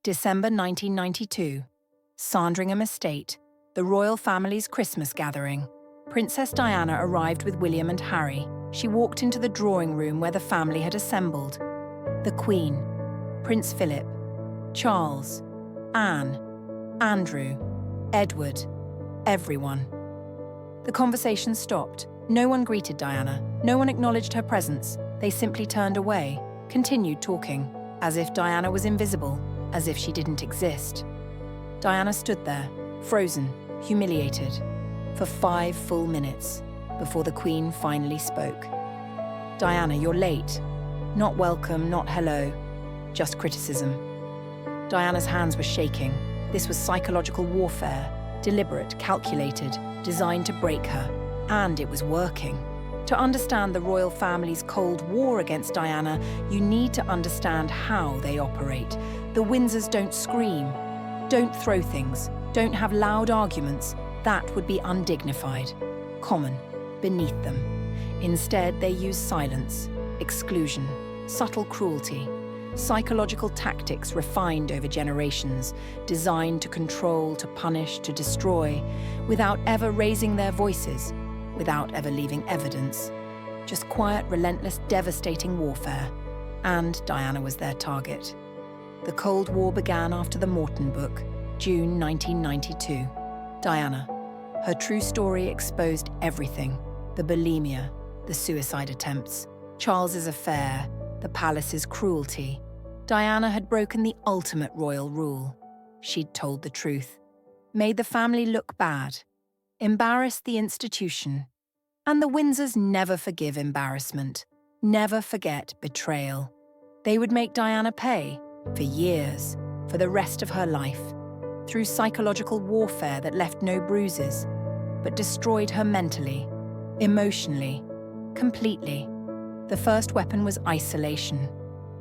December 1992. Sandringham Estate, the royal family's Christmas gathering. Princess Diana arrived with William and Harry. She walked into the drawing room where the family had assembled. The Queen, Prince Philip, Charles, Anne, Andrew, Edward, everyone. The conversation stopped. No one greeted Diana. No one acknowledged her presence. They simply turned away, continued talking, as if Diana was invisible, as if she didn't exist. Diana stood there, frozen, humiliated, for 5 full minutes, before the Queen finally spoke. "Diana, you're late. Not welcome, not hello, just criticism." Diana's hands were shaking. This was psychological warfare, deliberate, calculated, designed to break her, and it was working. To understand the royal family's Cold War against Diana, you need to understand how they operate. The Windsors don't scream, don't throw things, don't have loud arguments. That would be undignified, common, beneath them. Instead, they use silence, exclusion, subtle cruelty, psychological tactics refined over generations, designed to control, to punish, to destroy, without ever raising their voices, without ever leaving evidence. Just quiet, relentless, devastating warfare. And Diana was their target. The Cold War began after the Morton book, June 1992. Diana. Her true story exposed everything: the bulimia, the suicide attempts, Charles's affair, the palace's cruelty. Diana had broken the ultimate royal rule. She'd told the truth, made the family look bad, embarrassed the institution. And the Windsors never forgive embarrassment, never forget betrayal. They would make Diana pay, for years, for the rest of her life, through psychological warfare that left no bruises, but destroyed her mentally, emotionally, completely. The first weapon was isolation.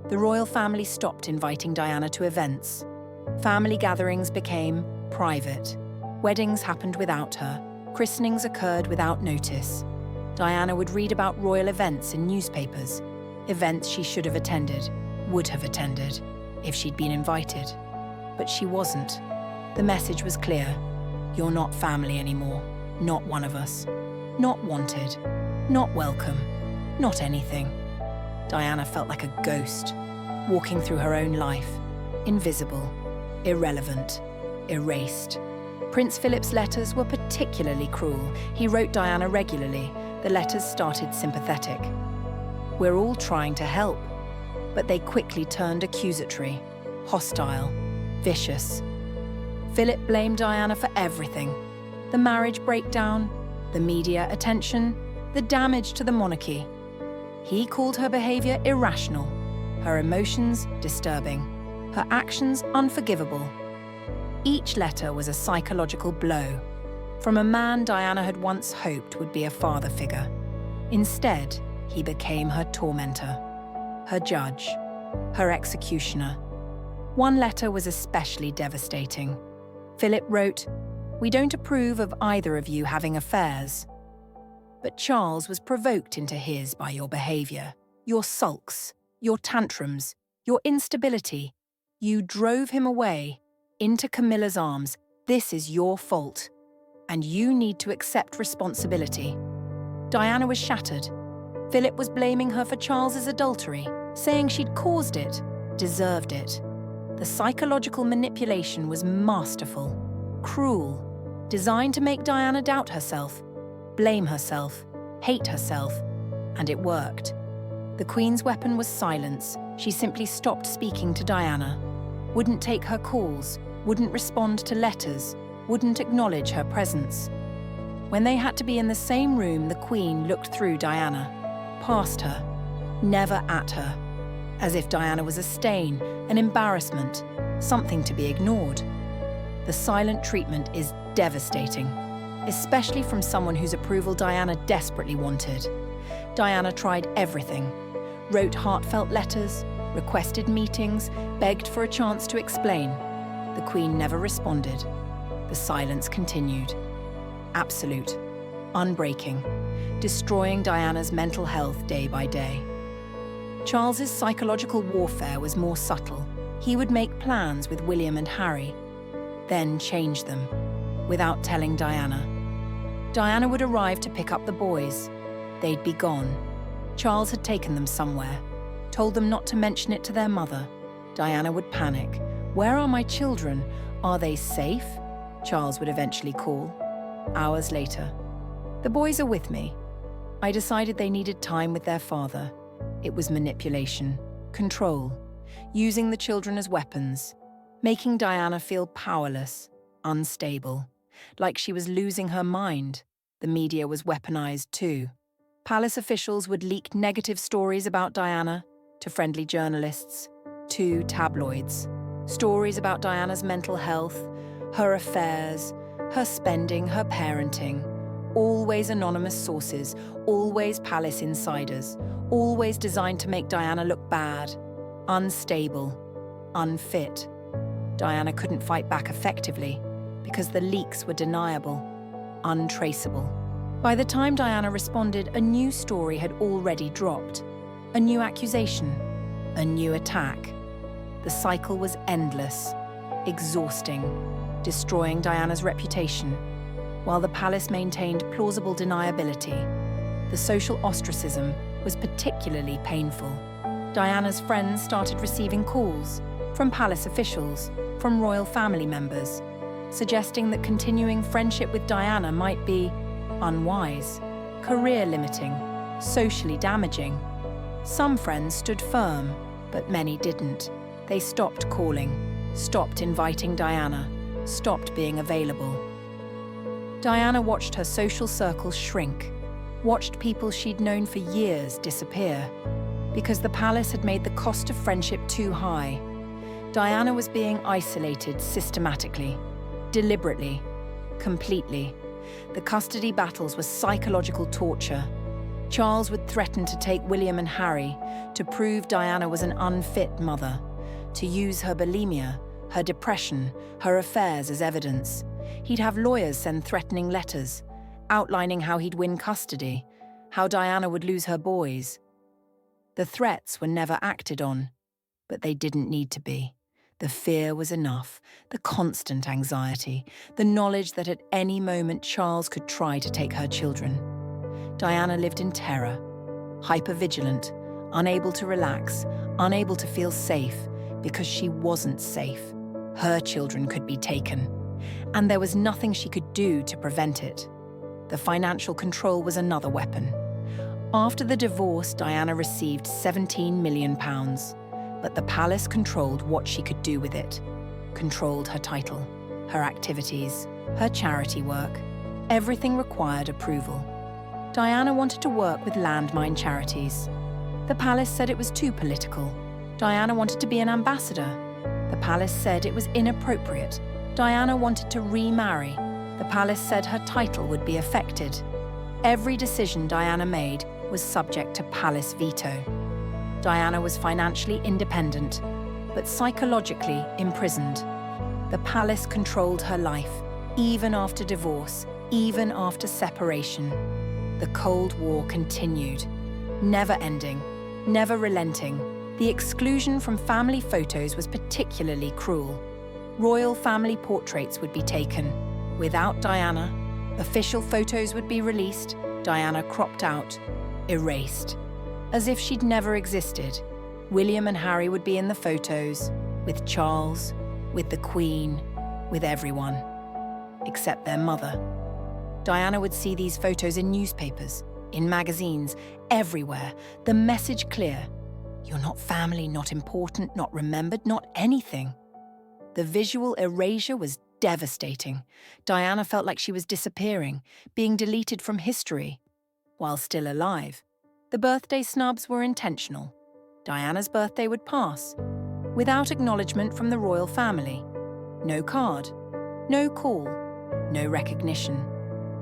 The royal family stopped inviting Diana to events. Family gatherings became private. Weddings happened without her. Christenings occurred without notice. Diana would read about royal events in newspapers, events she should have attended, would have attended, if she'd been invited. But she wasn't. The message was clear. You're not family anymore. Not one of us. Not wanted. Not welcome. Not anything. Diana felt like a ghost, walking through her own life, invisible, irrelevant, erased. Prince Philip's letters were particularly cruel. He wrote Diana regularly. The letters started sympathetic. "We're all trying to help." But they quickly turned accusatory, hostile, vicious. Philip blamed Diana for everything: the marriage breakdown, the media attention, the damage to the monarchy. He called her behavior irrational, her emotions disturbing, her actions unforgivable. Each letter was a psychological blow from a man Diana had once hoped would be a father figure. Instead, he became her tormentor, her judge, her executioner. One letter was especially devastating. Philip wrote, "We don't approve of either of you having affairs." But Charles was provoked into his by your behavior, your sulks, your tantrums, your instability. You drove him away, into Camilla's arms. This is your fault, and you need to accept responsibility. Diana was shattered. Philip was blaming her for Charles's adultery, saying she'd caused it, deserved it. The psychological manipulation was masterful, cruel, designed to make Diana doubt herself, blame herself, hate herself, and it worked. The Queen's weapon was silence. She simply stopped speaking to Diana, wouldn't take her calls, wouldn't respond to letters, wouldn't acknowledge her presence. When they had to be in the same room, the Queen looked through Diana, past her, never at her, as if Diana was a stain, an embarrassment, something to be ignored. The silent treatment is devastating, especially from someone whose approval Diana desperately wanted. Diana tried everything, wrote heartfelt letters, requested meetings, begged for a chance to explain. The Queen never responded. The silence continued. Absolute, unbreaking, destroying Diana's mental health day by day. Charles's psychological warfare was more subtle. He would make plans with William and Harry, then change them, without telling Diana. Diana would arrive to pick up the boys. They'd be gone. Charles had taken them somewhere, told them not to mention it to their mother. Diana would panic. "Where are my children? Are they safe?" Charles would eventually call. Hours later, "The boys are with me." I decided they needed time with their father. It was manipulation, control, using the children as weapons, making Diana feel powerless, unstable, like she was losing her mind. The media was weaponized too. Palace officials would leak negative stories about Diana to friendly journalists, to tabloids. Stories about Diana's mental health, her affairs, her spending, her parenting. Always anonymous sources, always palace insiders, always designed to make Diana look bad, unstable, unfit. Diana couldn't fight back effectively because the leaks were deniable, untraceable. By the time Diana responded, a new story had already dropped. A new accusation, a new attack. The cycle was endless, exhausting, destroying Diana's reputation. While the palace maintained plausible deniability, the social ostracism was particularly painful. Diana's friends started receiving calls from palace officials, from royal family members, suggesting that continuing friendship with Diana might be unwise, career-limiting, socially damaging. Some friends stood firm, but many didn't. They stopped calling, stopped inviting Diana, stopped being available. Diana watched her social circles shrink, watched people she'd known for years disappear. Because the palace had made the cost of friendship too high, Diana was being isolated systematically, deliberately, completely. The custody battles were psychological torture. Charles would threaten to take William and Harry to prove Diana was an unfit mother, to use her bulimia, her depression, her affairs as evidence. He'd have lawyers send threatening letters, outlining how he'd win custody, how Diana would lose her boys. The threats were never acted on, but they didn't need to be. The fear was enough, the constant anxiety, the knowledge that at any moment Charles could try to take her children. Diana lived in terror, hypervigilant, unable to relax, unable to feel safe, because she wasn't safe. Her children could be taken, and there was nothing she could do to prevent it. The financial control was another weapon. After the divorce, Diana received £17 million, but the palace controlled what she could do with it, controlled her title, her activities, her charity work. Everything required approval. Diana wanted to work with landmine charities. The palace said it was too political. Diana wanted to be an ambassador. The palace said it was inappropriate. Diana wanted to remarry. The palace said her title would be affected. Every decision Diana made was subject to palace veto. Diana was financially independent, but psychologically imprisoned. The palace controlled her life, even after divorce, even after separation. The Cold War continued, never ending, never relenting. The exclusion from family photos was particularly cruel. Royal family portraits would be taken. Without Diana, official photos would be released, Diana cropped out, erased. As if she'd never existed. William and Harry would be in the photos, with Charles, with the Queen, with everyone, except their mother. Diana would see these photos in newspapers, in magazines, everywhere. The message clear. You're not family, not important, not remembered, not anything. The visual erasure was devastating. Diana felt like she was disappearing, being deleted from history, while still alive. The birthday snubs were intentional. Diana's birthday would pass, without acknowledgement from the royal family. No card, no call, no recognition.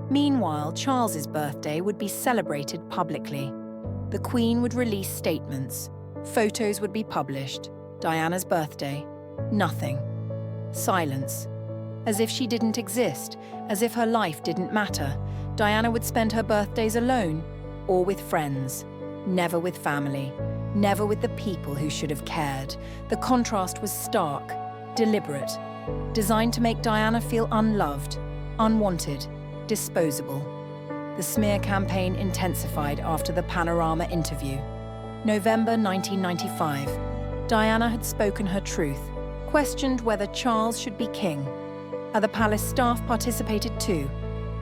Meanwhile, Charles's birthday would be celebrated publicly. The Queen would release statements. Photos would be published. Diana's birthday, nothing. Silence. As if she didn't exist, as if her life didn't matter. Diana would spend her birthdays alone, or with friends, never with family. never with the people who should have cared. The contrast was stark, deliberate, designed to make Diana feel unloved, unwanted, disposable. The smear campaign intensified after the Panorama interview. November 1995. Diana had spoken her truth, questioned whether Charles should be king. Other palace staff participated too.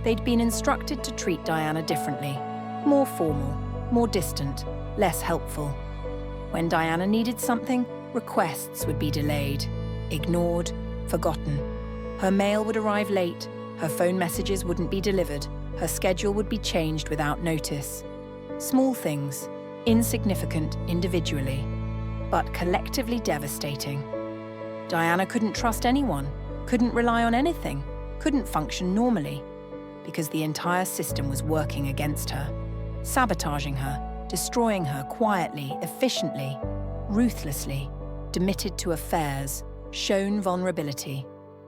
They'd been instructed to treat Diana differently, more formal, more distant, less helpful. When Diana needed something, requests would be delayed, ignored, forgotten. Her mail would arrive late, her phone messages wouldn't be delivered, her schedule would be changed without notice. Small things, insignificant individually, but collectively devastating. Diana couldn't trust anyone, couldn't rely on anything, couldn't function normally, because the entire system was working against her, sabotaging her, destroying her quietly, efficiently, ruthlessly, demitted to affairs, shown vulnerability.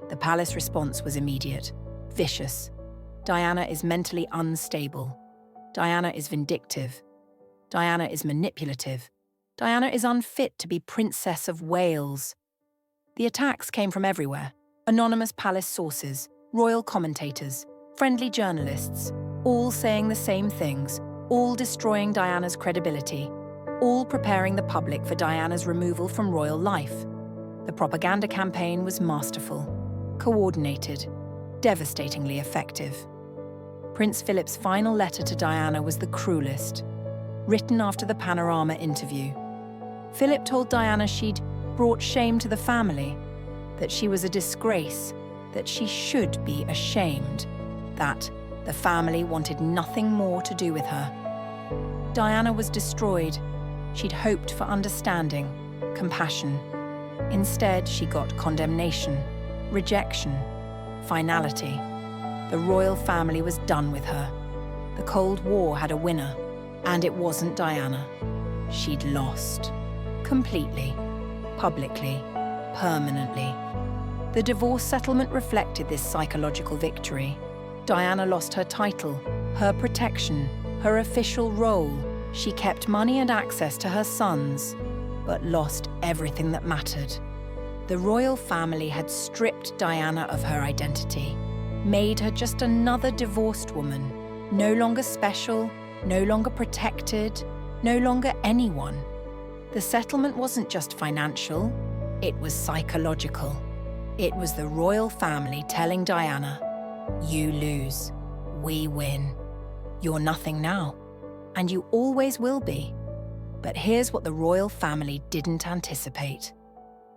The palace response was immediate, vicious. Diana is mentally unstable. Diana is vindictive. Diana is manipulative. Diana is unfit to be Princess of Wales. The attacks came from everywhere. Anonymous palace sources, royal commentators, friendly journalists, all saying the same things, all destroying Diana's credibility, all preparing the public for Diana's removal from royal life. The propaganda campaign was masterful, coordinated, devastatingly effective. Prince Philip's final letter to Diana was the cruelest, written after the Panorama interview. Philip told Diana she'd brought shame to the family, that she was a disgrace, that she should be ashamed, that the family wanted nothing more to do with her. Diana was destroyed. She'd hoped for understanding, compassion. Instead, she got condemnation, rejection, finality. The royal family was done with her. The Cold War had a winner, and it wasn't Diana. She'd lost. Completely, publicly, permanently. The divorce settlement reflected this psychological victory. Diana lost her title, her protection, her official role. She kept money and access to her sons, but lost everything that mattered. The royal family had stripped Diana of her identity, made her just another divorced woman, no longer special, no longer protected, no longer anyone. The settlement wasn't just financial, it was psychological. It was the royal family telling Diana, "You lose, we win. You're nothing now, and you always will be." But here's what the royal family didn't anticipate.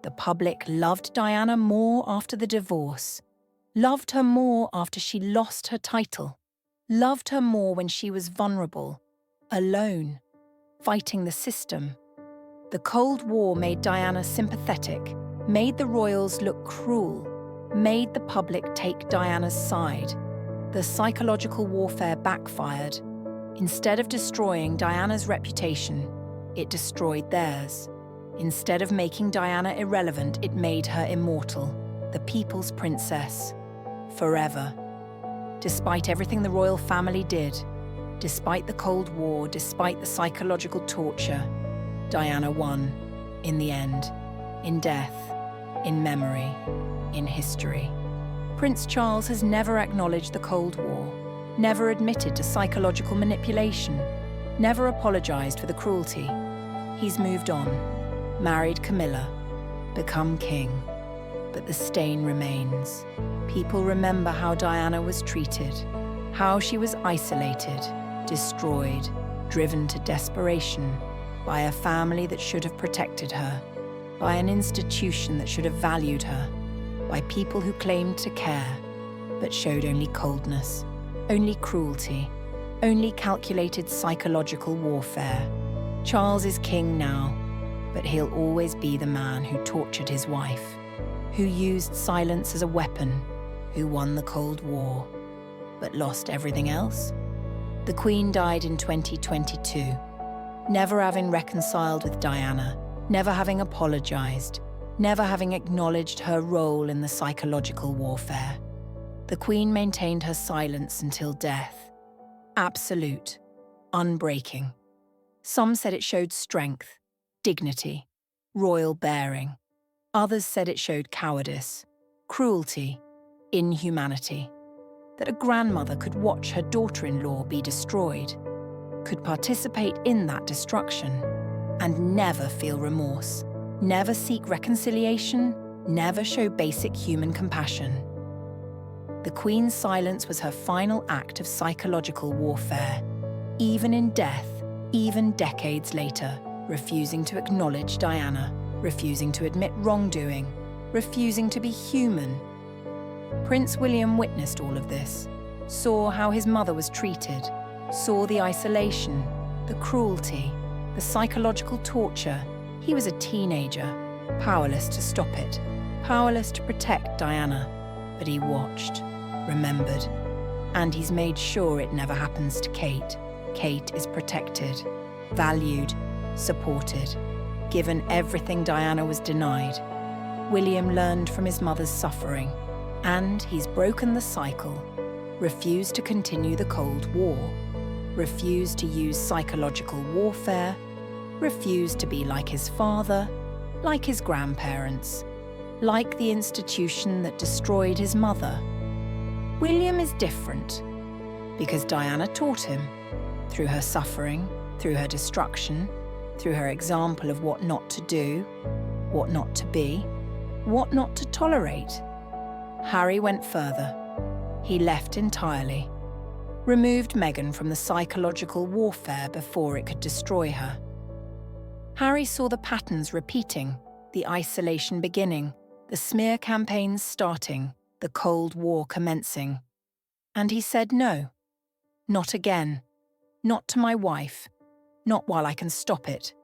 The public loved Diana more after the divorce, loved her more after she lost her title, loved her more when she was vulnerable, alone, fighting the system. The Cold War made Diana sympathetic, made the royals look cruel, made the public take Diana's side. The psychological warfare backfired. Instead of destroying Diana's reputation, it destroyed theirs. Instead of making Diana irrelevant, it made her immortal, the people's princess, forever. Despite everything the royal family did, despite the Cold War, despite the psychological torture, Diana won, in the end, in death, in memory, in history. Prince Charles has never acknowledged the Cold War, never admitted to psychological manipulation, never apologized for the cruelty. He's moved on, married Camilla, become king. But the stain remains. People remember how Diana was treated, how she was isolated, destroyed, driven to desperation by a family that should have protected her, by an institution that should have valued her, by people who claimed to care, but showed only coldness, only cruelty, only calculated psychological warfare. Charles is king now, but he'll always be the man who tortured his wife, who used silence as a weapon, who won the Cold War, but lost everything else. The Queen died in 2022, never having reconciled with Diana, never having apologized, never having acknowledged her role in the psychological warfare. The Queen maintained her silence until death. Absolute, unbreaking. Some said it showed strength, dignity, royal bearing. Others said it showed cowardice, cruelty, inhumanity. That a grandmother could watch her daughter-in-law be destroyed, could participate in that destruction, and never feel remorse, never seek reconciliation, never show basic human compassion. The Queen's silence was her final act of psychological warfare, even in death, even decades later, refusing to acknowledge Diana, refusing to admit wrongdoing, refusing to be human. Prince William witnessed all of this, saw how his mother was treated, saw the isolation, the cruelty, the psychological torture. He was a teenager, powerless to stop it, powerless to protect Diana, but he watched, remembered, and he's made sure it never happens to Kate. Kate is protected, valued, supported, given everything Diana was denied. William learned from his mother's suffering, and he's broken the cycle, refused to continue the Cold War, refused to use psychological warfare, refused to be like his father, like his grandparents, like the institution that destroyed his mother. William is different because Diana taught him, through her suffering, through her destruction, through her example of what not to do, what not to be, what not to tolerate. Harry went further. He left entirely, removed Meghan from the psychological warfare before it could destroy her. Harry saw the patterns repeating, the isolation beginning, the smear campaigns starting, the Cold War commencing. And he said no. Not again. Not to my wife. Not while I can stop it.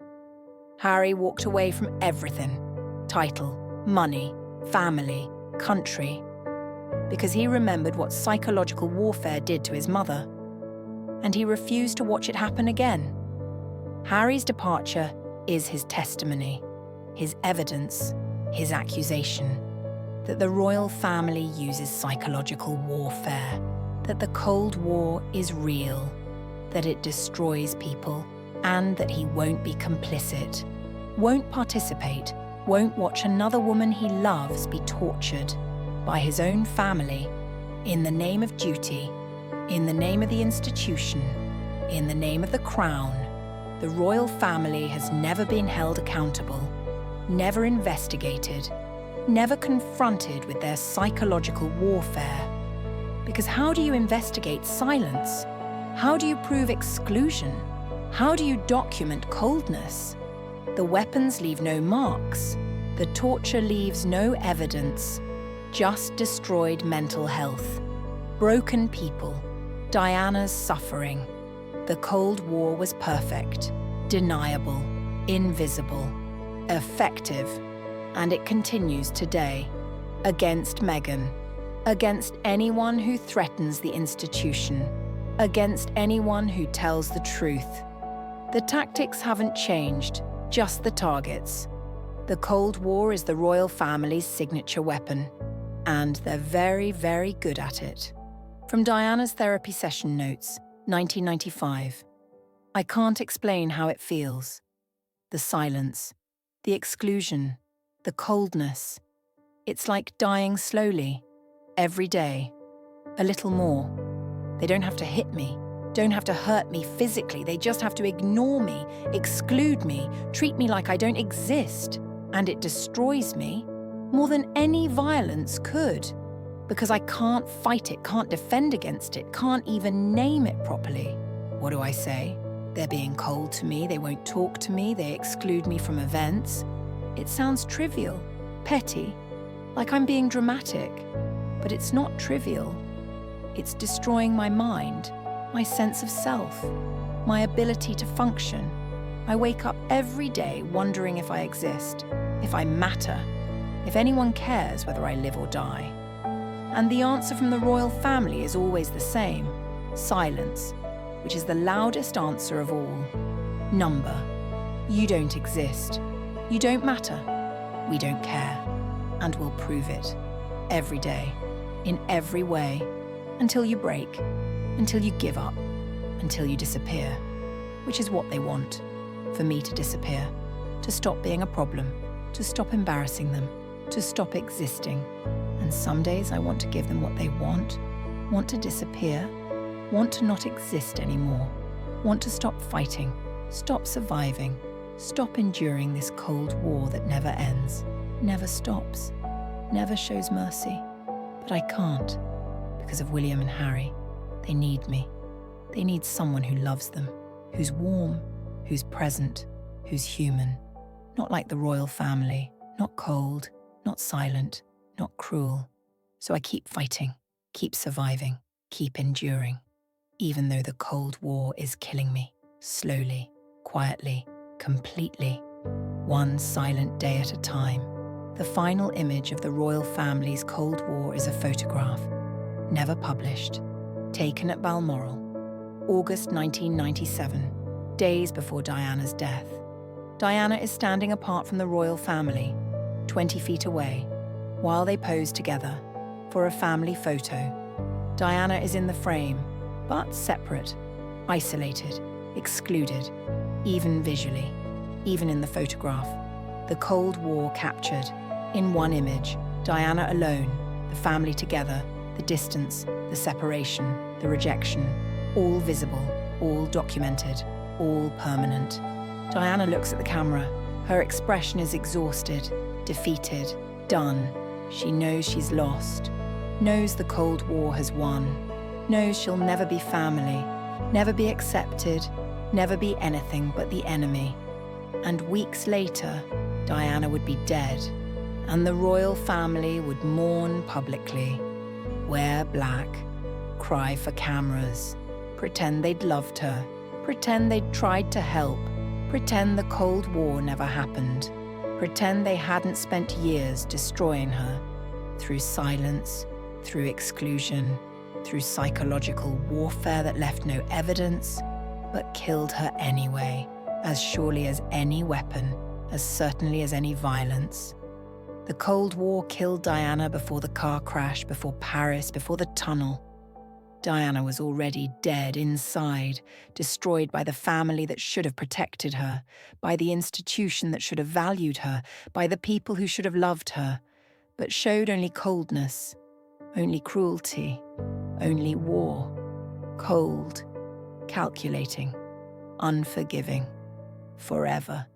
Harry walked away from everything. Title, money, family, country. Because he remembered what psychological warfare did to his mother. And he refused to watch it happen again. Harry's departure is his testimony, his evidence, his accusation. That the royal family uses psychological warfare. That the Cold War is real. That it destroys people. And that he won't be complicit. Won't participate. Won't watch another woman he loves be tortured by his own family, in the name of duty, in the name of the institution, in the name of the crown. The royal family has never been held accountable, never investigated, never confronted with their psychological warfare. Because how do you investigate silence? How do you prove exclusion? How do you document coldness? The weapons leave no marks. The torture leaves no evidence. Just destroyed mental health. Broken people. Diana's suffering. The Cold War was perfect, deniable, invisible, effective, and it continues today. Against Meghan. Against anyone who threatens the institution. Against anyone who tells the truth. The tactics haven't changed, just the targets. The Cold War is the royal family's signature weapon. And they're very, very good at it. From Diana's therapy session notes, 1995. I can't explain how it feels. The silence, the exclusion, the coldness. It's like dying slowly, every day, a little more. They don't have to hit me, don't have to hurt me physically. They just have to ignore me, exclude me, treat me like I don't exist. And it destroys me. More than any violence could, because I can't fight it, can't defend against it, can't even name it properly. What do I say? They're being cold to me, they won't talk to me, they exclude me from events. It sounds trivial, petty, like I'm being dramatic, but it's not trivial. It's destroying my mind, my sense of self, my ability to function. I wake up every day wondering if I exist, if I matter, if anyone cares whether I live or die. And the answer from the royal family is always the same: silence, which is the loudest answer of all. Number. You don't exist. You don't matter. We don't care. And we'll prove it. Every day. In every way. Until you break. Until you give up. Until you disappear. Which is what they want. For me to disappear. to stop being a problem, to stop embarrassing them, to stop existing. And some days I want to give them what they want to disappear, want to not exist anymore, want to stop fighting, stop surviving, stop enduring this cold war that never ends, never stops, never shows mercy. But I can't, because of William and Harry. They need me. They need someone who loves them, who's warm, who's present, who's human. Not like the royal family, not cold, not silent, not cruel. So I keep fighting, keep surviving, keep enduring, even though the Cold War is killing me, slowly, quietly, completely, one silent day at a time. The final image of the royal family's Cold War is a photograph, never published, taken at Balmoral, August 1997, days before Diana's death. Diana is standing apart from the royal family, 20 feet away, while they pose together for a family photo. Diana is in the frame, but separate, isolated, excluded, even visually, even in the photograph. The Cold War captured, in one image, Diana alone, the family together, the distance, the separation, the rejection, all visible, all documented, all permanent. Diana looks at the camera. Her expression is exhausted, defeated, done. She knows she's lost, knows the Cold War has won, knows she'll never be family, never be accepted, never be anything but the enemy. And weeks later, Diana would be dead, and the royal family would mourn publicly, wear black, cry for cameras, pretend they'd loved her, pretend they'd tried to help, pretend the Cold War never happened, pretend they hadn't spent years destroying her, through silence, through exclusion, through psychological warfare that left no evidence, but killed her anyway, as surely as any weapon, as certainly as any violence. The Cold War killed Diana before the car crash, before Paris, before the tunnel. Diana was already dead inside, destroyed by the family that should have protected her, by the institution that should have valued her, by the people who should have loved her, but showed only coldness, only cruelty, only war. Cold, calculating, unforgiving, forever.